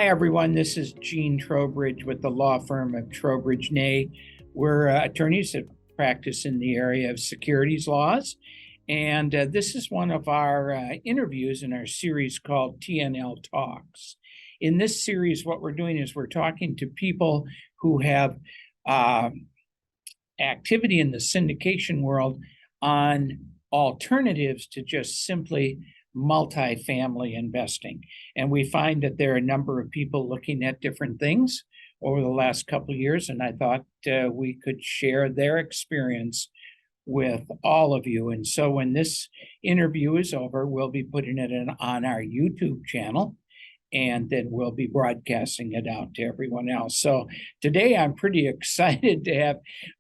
Hi, everyone. This is Gene Trowbridge with the law firm of Trowbridge Nieh. We're attorneys that practice in the area of securities laws. And this is one of our interviews in our series called TNL Talks. In this series, what we're doing is we're talking to people who have activity in the syndication world on alternatives to just simply multifamily investing. And we find that there are a number of people looking at different things over the last couple of years, and I thought we could share their experience with all of you. And so when this interview is over, we'll be putting it on our YouTube channel, and then we'll be broadcasting it out to everyone else. So today I'm pretty excited to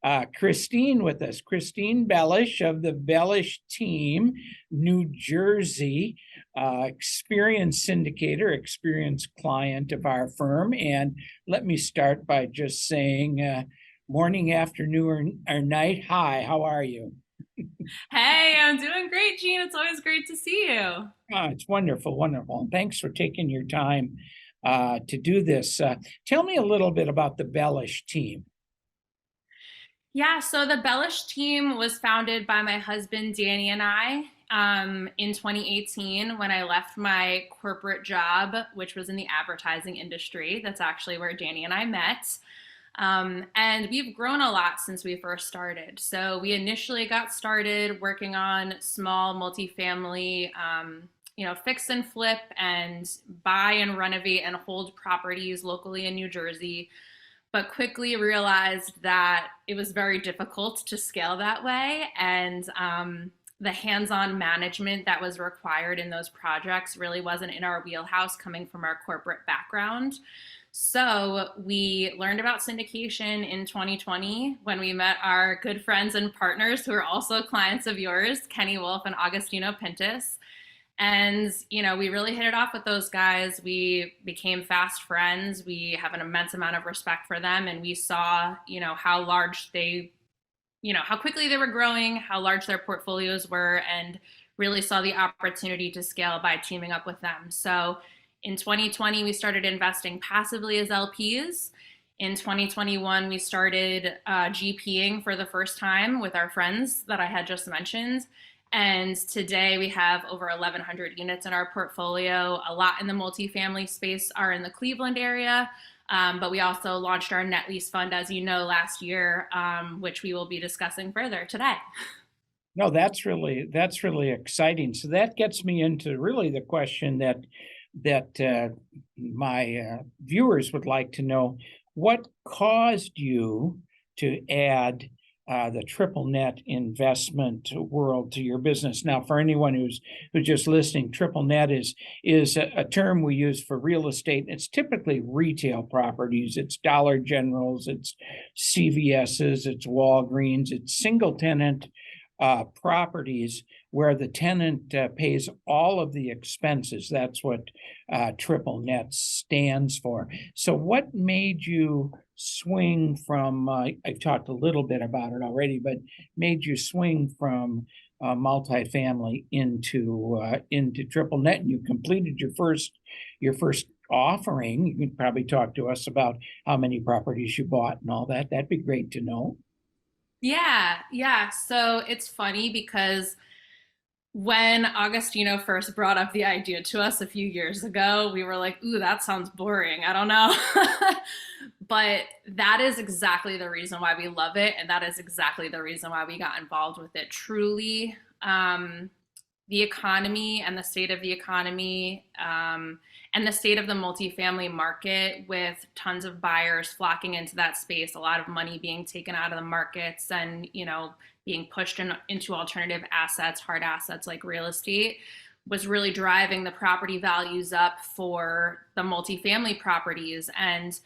have Christine with us, Christine Bellish of the Bellish Team, New Jersey, experienced syndicator, experienced client of our firm. And let me start by just saying morning, afternoon, or night. Hi, how are you? Hey, I'm doing great, Gene. It's always great to see you. It's wonderful, wonderful. And thanks for taking your time to do this. Tell me a little bit about the Bellish Team. Yeah, so the Bellish Team was founded by my husband, Danny, and I in 2018 when I left my corporate job, which was in the advertising industry. That's actually where Danny and I met. And we've grown a lot since we first started. So we initially got started working on small multifamily, fix and flip and buy and renovate and hold properties locally in New Jersey, but quickly realized that it was very difficult to scale that way. And the hands-on management that was required in those projects really wasn't in our wheelhouse coming from our corporate background. So we learned about syndication in 2020 when we met our good friends and partners who are also clients of yours, Kenny Wolf and Augustino Pintus. And, we really hit it off with those guys. We became fast friends. We have an immense amount of respect for them. And we saw, how large how quickly they were growing, how large their portfolios were, and really saw the opportunity to scale by teaming up with them. So in 2020, we started investing passively as LPs. In 2021, we started GPing for the first time with our friends that I had just mentioned. And today we have over 1,100 units in our portfolio. A lot in the multifamily space are in the Cleveland area. But we also launched our net lease fund, as you know, last year, which we will be discussing further today. No, that's really exciting. So that gets me into really the question that my viewers would like to know. What caused you to add the triple net investment world to your business? Now, for anyone who's just listening, triple net is a term we use for real estate. It's typically retail properties. It's Dollar Generals, it's CVS's, it's Walgreens, it's single tenant properties where the tenant pays all of the expenses. That's what triple net stands for. So what made you swing from, I've talked a little bit about it already, but made you swing from multifamily into triple net? And you completed your first offering. You can probably talk to us about how many properties you bought and all that. That'd be great to know. Yeah. So it's funny because when Augustino first brought up the idea to us a few years ago, we were like, ooh, that sounds boring. I don't know. But that is exactly the reason why we love it. And that is exactly the reason why we got involved with it. Truly, the economy and the state of the economy and the state of the multifamily market, with tons of buyers flocking into that space, a lot of money being taken out of the markets and, being pushed into alternative assets, hard assets like real estate, was really driving the property values up for the multifamily properties. And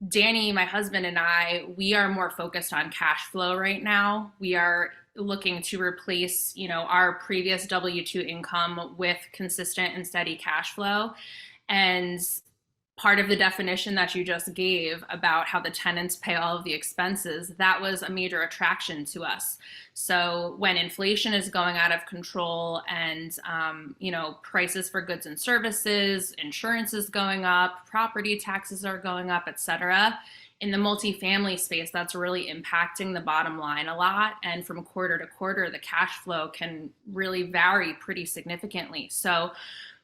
Danny, my husband, and I, we are more focused on cash flow right now. We are looking to replace, our previous W-2 income with consistent and steady cash flow. And part of the definition that you just gave about how the tenants pay all of the expenses, that was a major attraction to us. So when inflation is going out of control and, prices for goods and services, insurance is going up, property taxes are going up, et cetera, in the multifamily space, that's really impacting the bottom line a lot. And from quarter to quarter, the cash flow can really vary pretty significantly. So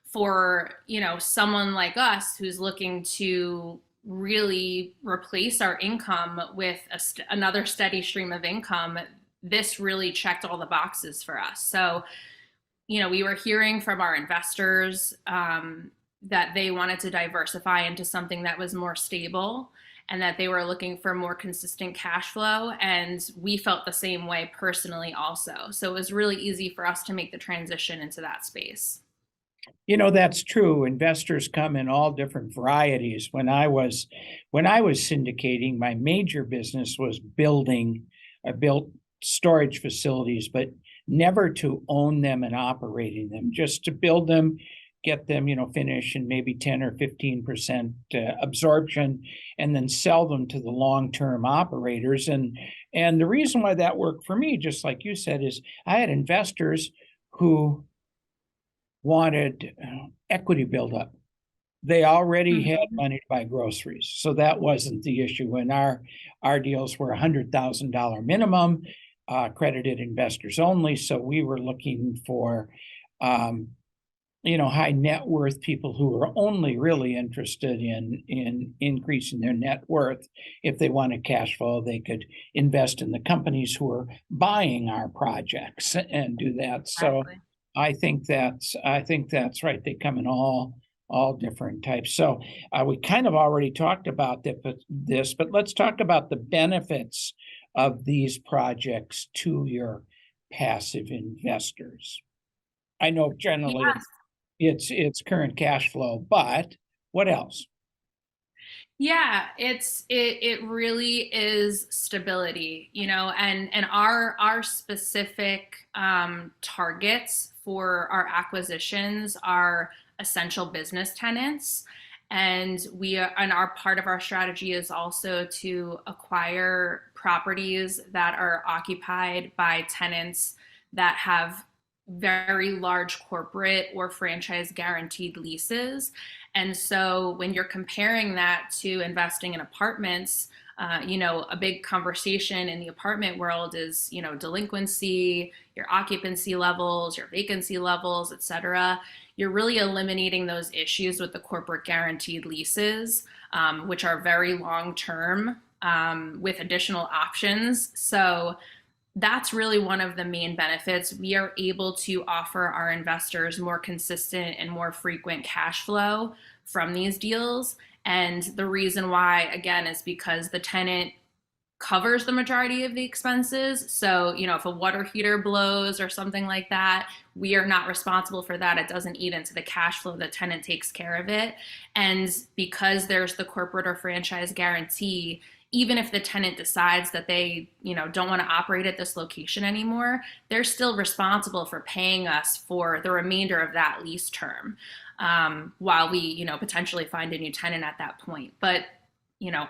for, someone like us who's looking to really replace our income with another steady stream of income, this really checked all the boxes for us. So, we were hearing from our investors that they wanted to diversify into something that was more stable and that they were looking for more consistent cash flow. And we felt the same way personally also. So it was really easy for us to make the transition into that space. That's true. Investors come in all different varieties. When I was syndicating, my major business was I built storage facilities, but never to own them and operating them, just to build them, get them, finish and maybe 10 or 15% absorption, and then sell them to the long-term operators. And the reason why that worked for me, just like you said, is I had investors who wanted equity buildup. They already had money to buy groceries, so that wasn't the issue. And our deals were $100,000 minimum, accredited investors only. So we were looking for, high net worth people who were only really interested in increasing their net worth. If they wanted cash flow, they could invest in the companies who are buying our projects and do that. So I think that's right. They come in all different types. So we kind of already talked about this, but let's talk about the benefits of these projects to your passive investors. I know generally it's current cash flow, but what else? Yeah, it really is stability, and our specific targets for our acquisitions are essential business tenants. And our part of our strategy is also to acquire properties that are occupied by tenants that have very large corporate or franchise guaranteed leases. And so when you're comparing that to investing in apartments, a big conversation in the apartment world is, delinquency, your occupancy levels, your vacancy levels, et cetera. You're really eliminating those issues with the corporate guaranteed leases, which are very long term with additional options. So that's really one of the main benefits. We are able to offer our investors more consistent and more frequent cash flow from these deals. And the reason why, again, is because the tenant covers the majority of the expenses. So, if a water heater blows or something like that, we are not responsible for that. It doesn't eat into the cash flow. The tenant takes care of it. And because there's the corporate or franchise guarantee, even if the tenant decides that they, don't want to operate at this location anymore, they're still responsible for paying us for the remainder of that lease term, while we, potentially find a new tenant at that point. But,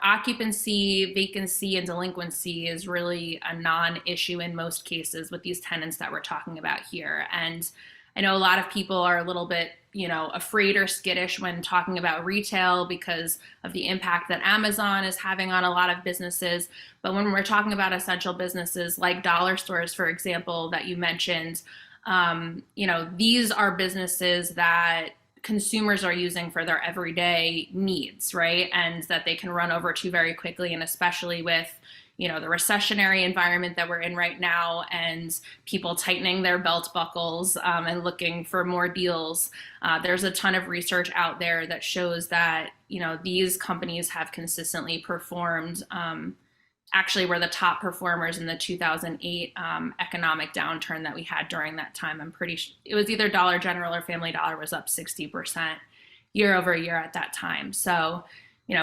occupancy, vacancy, and delinquency is really a non-issue in most cases with these tenants that we're talking about here. And I know a lot of people are a little bit, afraid or skittish when talking about retail because of the impact that Amazon is having on a lot of businesses. But when we're talking about essential businesses like dollar stores, for example, that you mentioned, these are businesses that consumers are using for their everyday needs, right? And that they can run over to very quickly, and especially with the recessionary environment that we're in right now and people tightening their belt buckles and looking for more deals. There's a ton of research out there that shows that, these companies have consistently performed, actually were the top performers in the 2008 economic downturn that we had during that time. It was either Dollar General or Family Dollar was up 60% year over year at that time. So,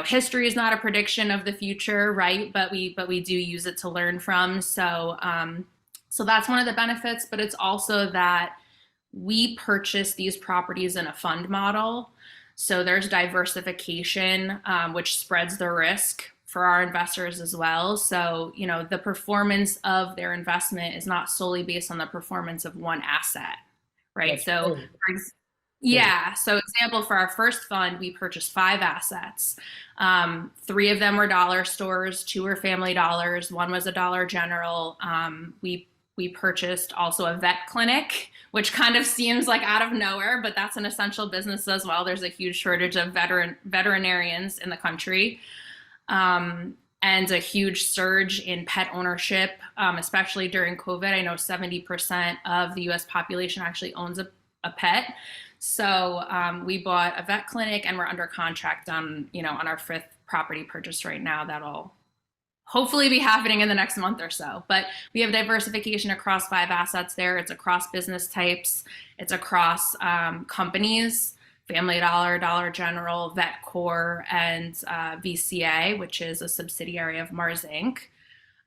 history is not a prediction of the future, right? But we do use it to learn from. So that's one of the benefits, but it's also that we purchase these properties in a fund model. So there's diversification, which spreads the risk for our investors as well. So, the performance of their investment is not solely based on the performance of one asset, right? That's So, great. Great. yeah. So, example, for our first fund, we purchased 5 assets. 3 of them were dollar stores, 2 were Family Dollars, 1 was a Dollar General. We purchased also a vet clinic, which kind of seems like out of nowhere, but that's an essential business as well. There's a huge shortage of veterinarians in the country. And a huge surge in pet ownership, especially during COVID. I know 70% of the US population actually owns a pet. So we bought a vet clinic, and we're under contract on our 5th property purchase right now. That'll hopefully be happening in the next month or so. But we have diversification across 5 assets there. It's across business types. It's across companies, Family Dollar, Dollar General, VetCor, and VCA, which is a subsidiary of Mars Inc.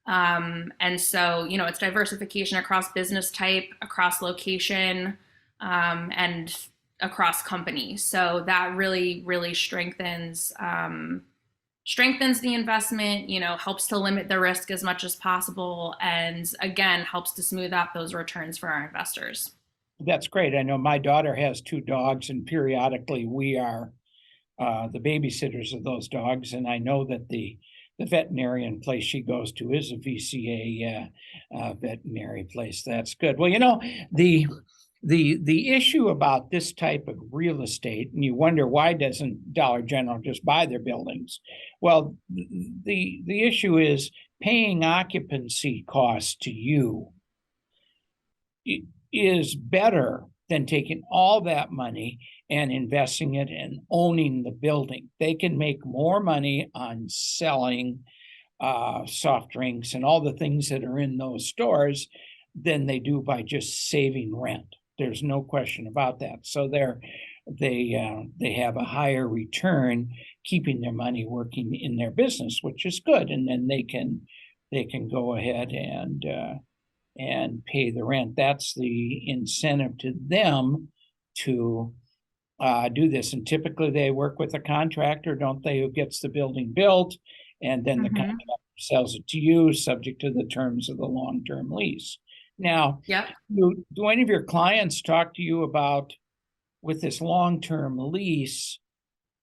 And so, it's diversification across business type, across location, and across company. So that really, really strengthens the investment, helps to limit the risk as much as possible, and again, helps to smooth out those returns for our investors. That's great. I know my daughter has 2 dogs, and periodically we are the babysitters of those dogs. And I know that the veterinarian place she goes to is a VCA veterinary place. That's good. Well, the issue about this type of real estate, and you wonder, why doesn't Dollar General just buy their buildings? Well, the issue is paying occupancy costs to you is better than taking all that money and investing it and owning the building. They can make more money on selling soft drinks and all the things that are in those stores than they do by just saving rent. There's no question about that. So they have a higher return keeping their money working in their business, which is good. And then they can go ahead and pay the rent. That's the incentive to them to do this. And typically they work with a contractor, don't they, who gets the building built, and then the contractor sells it to you, subject to the terms of the long-term lease. Now, Yep. do any of your clients talk to you about, with this long-term lease,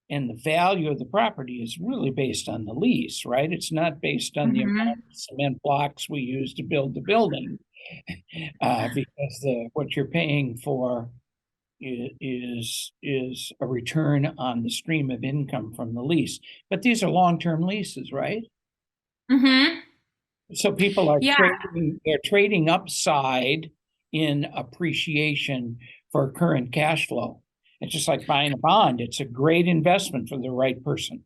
and the value of the property is really based on the lease, right? It's not based on the amount of cement blocks we use to build the building, because what you're paying for is a return on the stream of income from the lease. But these are long-term leases, right? Mm-hmm. So people are Yeah. trading upside in appreciation for current cash flow. It's just like buying a bond. It's a great investment for the right person.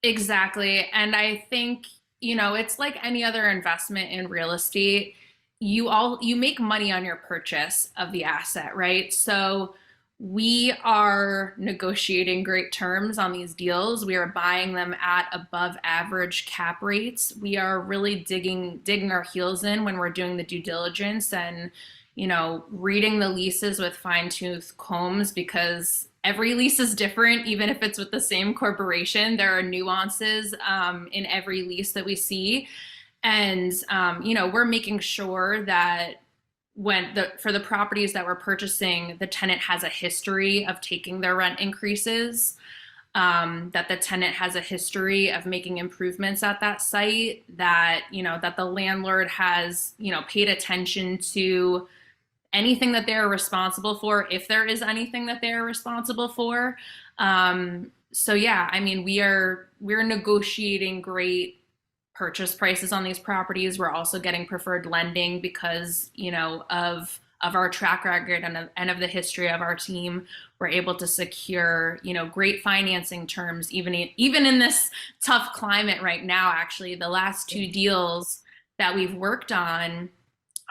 Exactly. And I think, it's like any other investment in real estate. You make money on your purchase of the asset, right? So we are negotiating great terms on these deals. We are buying them at above average cap rates. We are really digging our heels in when we're doing the due diligence and, reading the leases with fine-tooth combs, because every lease is different. Even if it's with the same corporation, there are nuances in every lease that we see. And, we're making sure that for the properties that we're purchasing, the tenant has a history of taking their rent increases, that the tenant has a history of making improvements at that site, that, that the landlord has, paid attention to anything that they're responsible for, if there is anything that they're responsible for. So yeah, I mean, we're negotiating great purchase prices on these properties. We're also getting preferred lending because, of our track record and of the history of our team. We're able to secure, great financing terms, even in this tough climate right now. Actually, the last 2 deals that we've worked on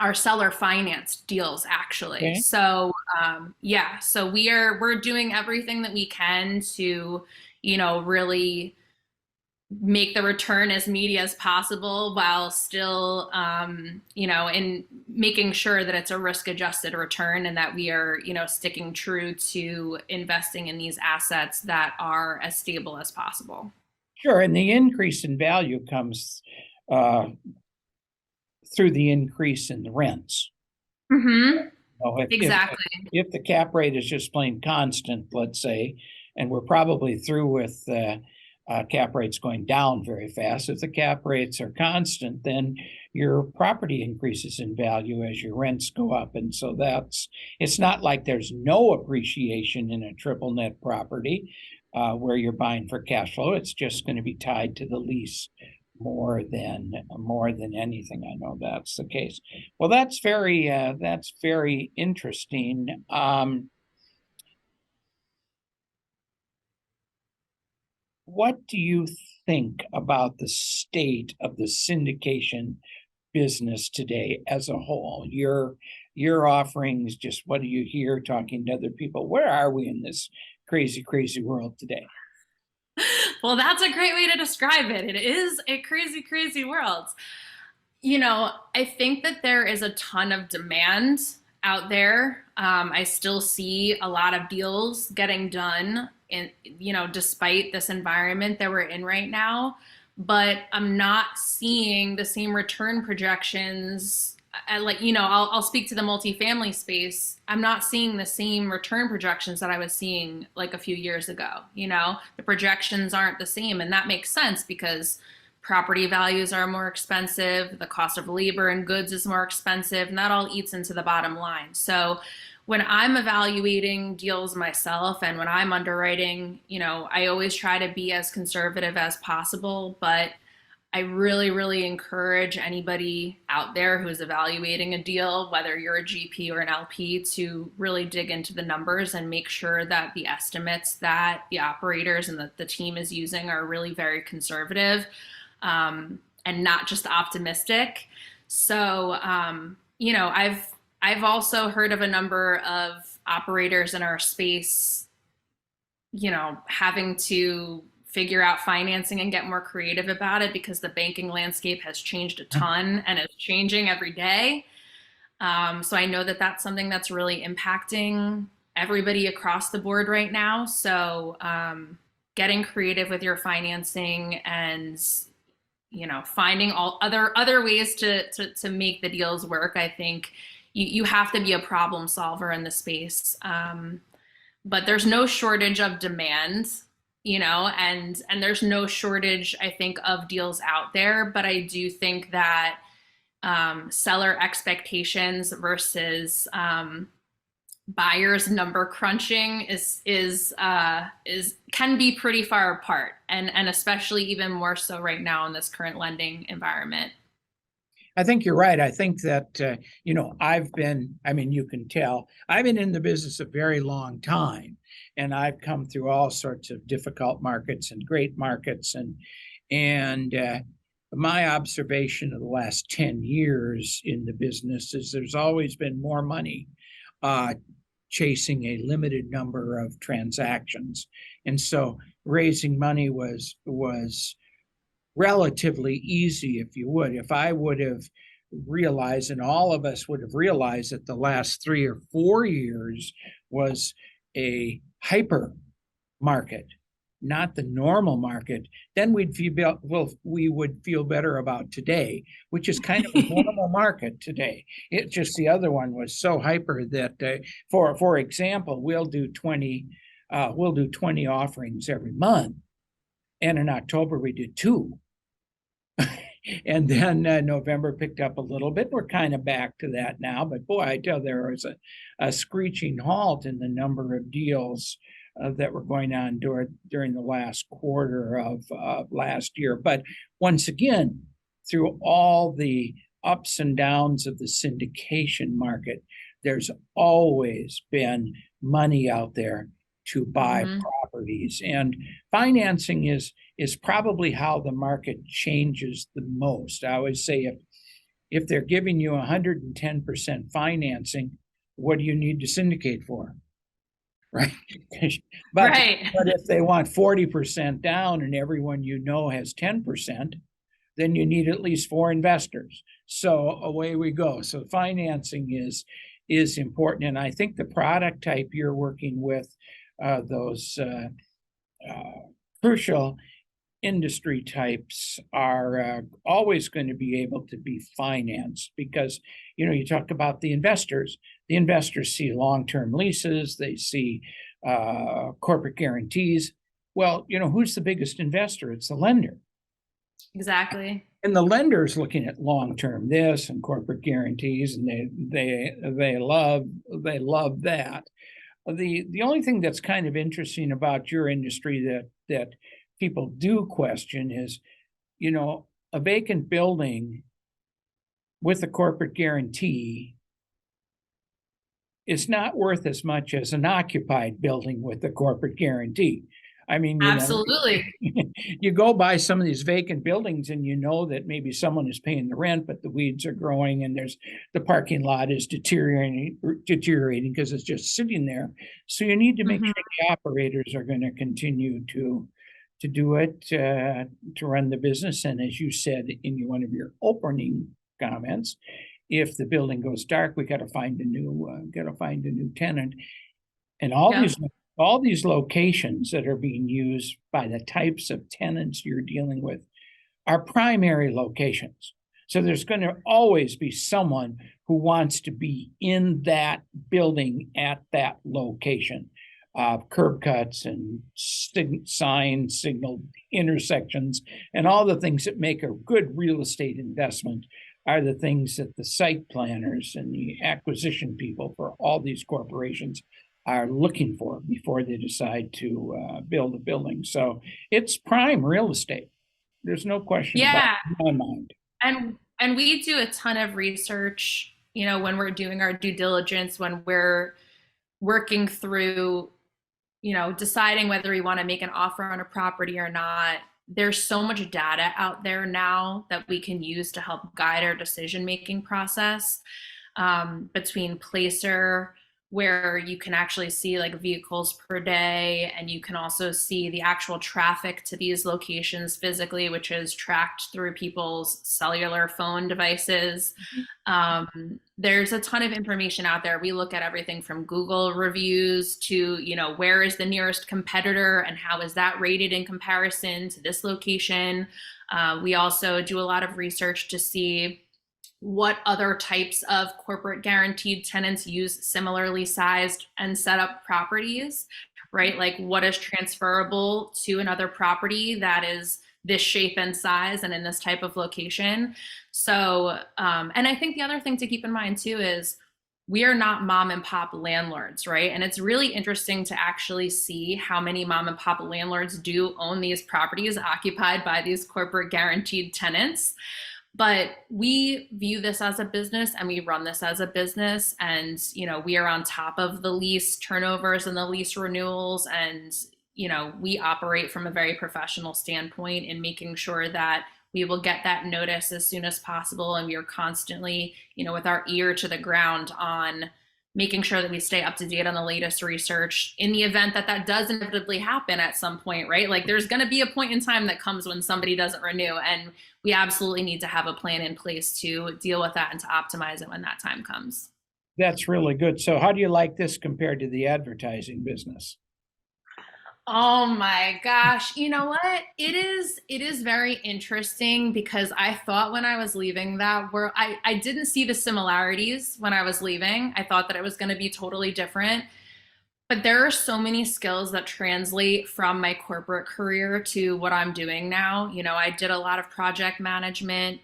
are seller financed deals, actually. Okay. So so we're doing everything that we can to, really make the return as meaty as possible while still, in making sure that it's a risk adjusted return and that we are, sticking true to investing in these assets that are as stable as possible. Sure, and the increase in value comes through the increase in the rents. Mm-hmm. If, Exactly. if the cap rate is just plain constant, let's say, and we're probably through with cap rates going down very fast. If the cap rates are constant, then your property increases in value as your rents go up. And so it's not like there's no appreciation in a triple net property where you're buying for cash flow. It's just going to be tied to the lease more than anything. I know that's the case. Well, that's very interesting. What do you think about the state of the syndication business today as a whole? Your offerings, just what do you hear talking to other people? Where are we in this crazy world today? Well, that's a great way to describe it. It is a crazy world. I think that there is a ton of demand out there. I still see a lot of deals getting done despite this environment that we're in right now, but I'm not seeing the same return projections. I'll speak to the multifamily space. I'm not seeing the same return projections that I was seeing like a few years ago. The projections aren't the same, and that makes sense because property values are more expensive, the cost of labor and goods is more expensive, and that all eats into the bottom line. So when I'm evaluating deals myself and when I'm underwriting, I always try to be as conservative as possible, but I really encourage anybody out there who's evaluating a deal, whether you're a GP or an LP, to really dig into the numbers and make sure that the estimates that the operators and the team is using are really very conservative and not just optimistic. So, I've also heard of a number of operators in our space, having to figure out financing and get more creative about it because the banking landscape has changed a ton and it's changing every day. So I know that that's something that's really impacting everybody across the board right now. So getting creative with your financing and finding all other ways to make the deals work. I think you have to be a problem solver in the space. But there's no shortage of demand, and there's no shortage, I think, of deals out there. But I do think that seller expectations versus buyers number crunching can be pretty far apart, and especially even more so right now in this current lending environment. I think you're right. I think that, you can tell, I've been in the business a very long time, and I've come through all sorts of difficult markets and great markets. And my observation of the last 10 years in the business is there's always been more money chasing a limited number of transactions. And so raising money was relatively easy, if I would have realized, and all of us would have realized, that the last 3 or 4 years was a hyper market, not the normal market, then we would feel better about today, which is kind of a normal market today. It just, the other one was so hyper that, for example, we'll do 20 offerings every month, and in October we did 2. And then November picked up a little bit. We're kind of back to that now. But boy, I tell you, there was a screeching halt in the number of deals that were going on during the last quarter of last year. But once again, through all the ups and downs of the syndication market, there's always been money out there to buy properties, and financing is probably how the market changes the most. I always say, if they're giving you 110% financing, what do you need to syndicate for? right? But, Right. but if they want 40% down and everyone has 10%, then you need at least 4 investors. So away we go. So financing is important. And I think the product type you're working with, those crucial industry types are always going to be able to be financed because, you talk about the investors. The investors see long-term leases, they see corporate guarantees. Well, who's the biggest investor? It's the lender. Exactly. And the lender is looking at long-term this and corporate guarantees, and they love that. The only thing that's kind of interesting about your industry that people do question is, a vacant building with a corporate guarantee is not worth as much as an occupied building with a corporate guarantee. I mean, Absolutely. you go by some of these vacant buildings and that maybe someone is paying the rent, but the weeds are growing and the parking lot is deteriorating because it's just sitting there. So you need to make sure the operators are going to continue to do it, to run the business. And as you said in one of your opening comments, if the building goes dark, we got to find a new tenant. And all these locations that are being used by the types of tenants you're dealing with are primary locations. So there's going to always be someone who wants to be in that building at that location. Curb cuts and signs, signal intersections, and all the things that make a good real estate investment are the things that the site planners and the acquisition people for all these corporations are looking for before they decide to build a building. So it's prime real estate. There's no question about it in my mind. And we do a ton of research, when we're doing our due diligence, when we're working through, deciding whether we want to make an offer on a property or not. There's so much data out there now that we can use to help guide our decision-making process, between Placer, where you can actually see like vehicles per day, and you can also see the actual traffic to these locations physically, which is tracked through people's cellular phone devices. There's a ton of information out there. We look at everything from Google reviews to, where is the nearest competitor and how is that rated in comparison to this location. We also do a lot of research to see what other types of corporate guaranteed tenants use similarly sized and set up properties, right? Like what is transferable to another property that is this shape and size and in this type of location. So, and I think the other thing to keep in mind too is we are not mom and pop landlords, right? And it's really interesting to actually see how many mom and pop landlords do own these properties occupied by these corporate guaranteed tenants. But we view this as a business and we run this as a business, and we are on top of the lease turnovers and the lease renewals, and we operate from a very professional standpoint in making sure that we will get that notice as soon as possible, and we are constantly with our ear to the ground on making sure that we stay up to date on the latest research in the event that does inevitably happen at some point, right? Like there's going to be a point in time that comes when somebody doesn't renew, and we absolutely need to have a plan in place to deal with that and to optimize it when that time comes. That's really good. So how do you like this compared to the advertising business? Oh my gosh. You know what? It is very interesting because I thought when I was leaving that world, I didn't see the similarities when I was leaving. I thought that it was going to be totally different. But there are so many skills that translate from my corporate career to what I'm doing now. I did a lot of project management.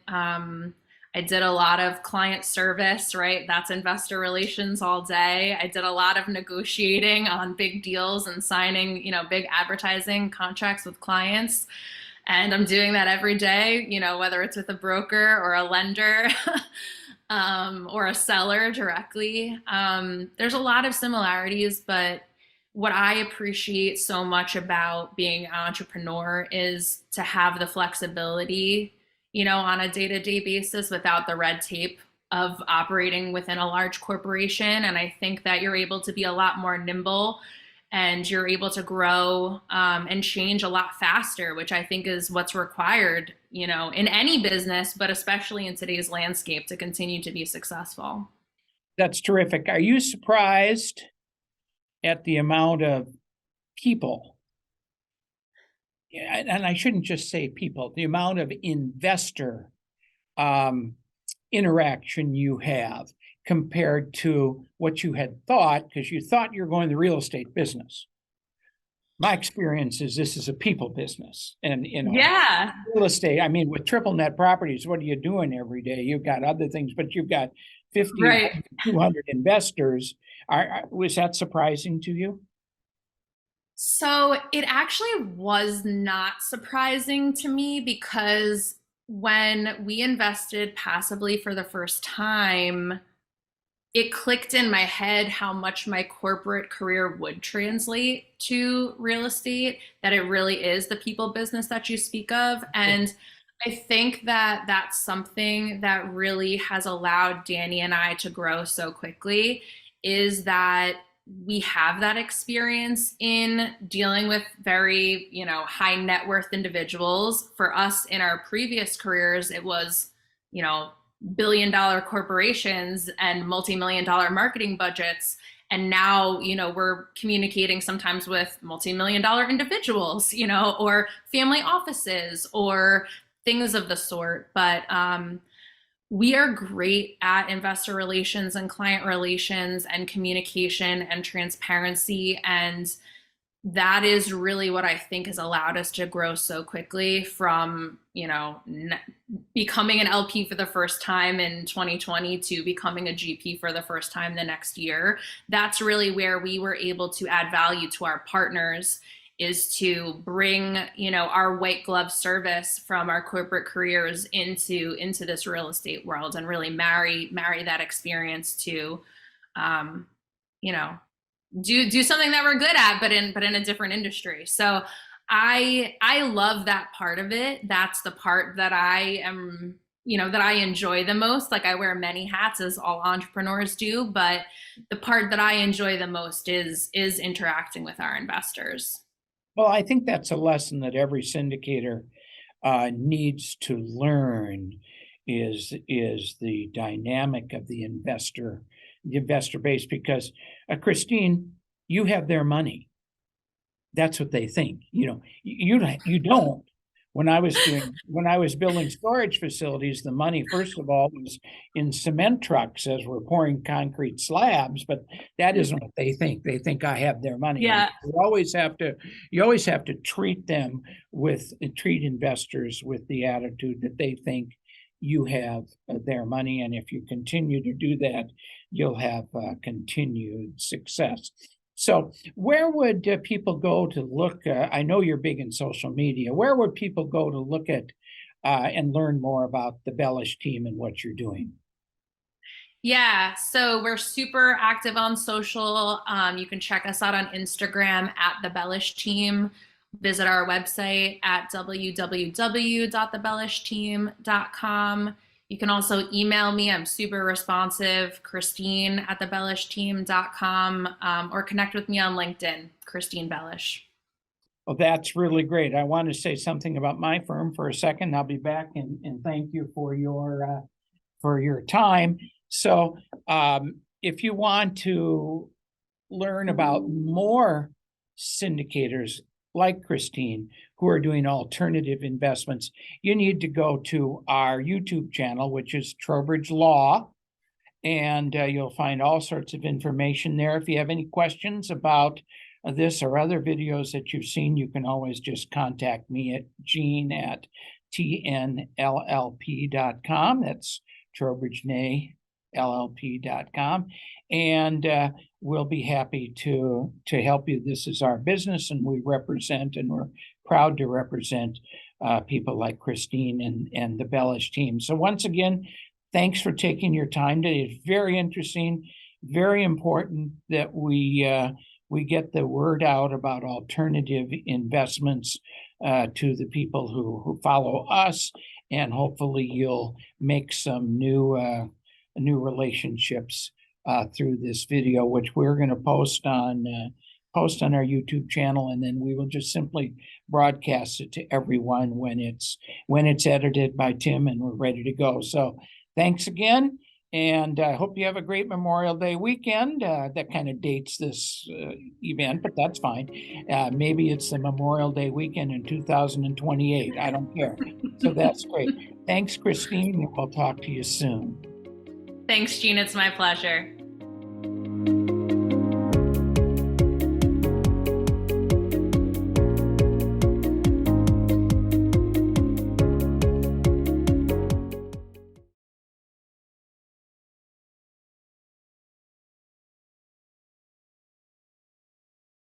I did a lot of client service, right? That's investor relations all day. I did a lot of negotiating on big deals and signing, big advertising contracts with clients. And I'm doing that every day, whether it's with a broker or a lender or a seller directly. There's a lot of similarities, but what I appreciate so much about being an entrepreneur is to have the flexibility on a day-to-day basis without the red tape of operating within a large corporation. And I think that you're able to be a lot more nimble and you're able to grow and change a lot faster, which I think is what's required, you know, in any business, but especially in today's landscape to continue to be successful. That's terrific. Are you surprised at the amount of people? Yeah, and I shouldn't just say people, the amount of investor interaction you have compared to what you had thought, because you thought you were going the real estate business. My experience is this is a people business, and Yeah. real estate. I mean, with triple net properties, what are you doing every day? You've got other things, but you've got 50, Right. 200 investors. Was that surprising to you? So it actually was not surprising to me because when we invested passively for the first time, it clicked in my head how much my corporate career would translate to real estate, that it really is the people business that you speak of. And I think that that's something that really has allowed Danny and I to grow so quickly, is that we have that experience in dealing with very, you know, high net worth individuals. For us in our previous careers, it was, you know, billion-dollar corporations and multi-million-dollar marketing budgets. And now, you know, we're communicating sometimes with multi-million-dollar individuals, you know, or family offices or things of the sort. But we are great at investor relations and client relations and communication and transparency. And that is really what I think has allowed us to grow so quickly from, you know, becoming an LP for the first time in 2020 to becoming a GP for the first time the next year. That's really where we were able to add value to our partners, is to bring, you know, our white glove service from our corporate careers into this real estate world, and really marry that experience to, you know, do something that we're good at, but in a different industry. So I love that part of it. That's the part that I am, you know, that I enjoy the most. Like, I wear many hats, as all entrepreneurs do, but the part that I enjoy the most is interacting with our investors. Well, I think that's a lesson that every syndicator needs to learn, is the dynamic of the investor base, because Christine, you have their money. That's what they think. You know, you don't. When I was building storage facilities, the money, first of all, was in cement trucks as we're pouring concrete slabs, but that isn't what they think. They think I have their money. Yeah. You always have to treat investors with the attitude that they think you have their money. And if you continue to do that, you'll have continued success. So where would people go to look? I know you're big in social media. Where would people go to look at and learn more about the Bellish team and what you're doing? Yeah, so we're super active on social. You can check us out on Instagram at the Bellish Team. Visit our website at www.thebellishsteam.com. You can also email me. I'm super responsive, Christine at thebellishsteam.com, or connect with me on LinkedIn, Christine Bellish. Well, that's really great. I want to say something about my firm for a second. I'll be back, and thank you for your time. So if you want to learn about more syndicators like Christine, who are doing alternative investments, you need to go to our YouTube channel, which is Trowbridge Law, and you'll find all sorts of information there. If you have any questions about this or other videos that you've seen, you can always just contact me at Gene at TNLLP.com. That's Trowbridge Nieh LLP.com, and we'll be happy to help you. This is our business, and we represent, and we're proud to represent people like Christine and the Bellish team. So once again, thanks for taking your time today. It's very interesting, very important that we get the word out about alternative investments to the people who follow us, and hopefully you'll make some new relationships through this video, which we're going to post on post on our YouTube channel, and then we will just simply broadcast it to everyone when it's edited by Tim and we're ready to go. So thanks again. And I hope you have a great Memorial Day weekend. That kind of dates this event, but that's fine. Maybe it's the Memorial Day weekend in 2028. I don't care. So that's great. Thanks, Christine. We'll talk to you soon. Thanks, Gene. It's my pleasure.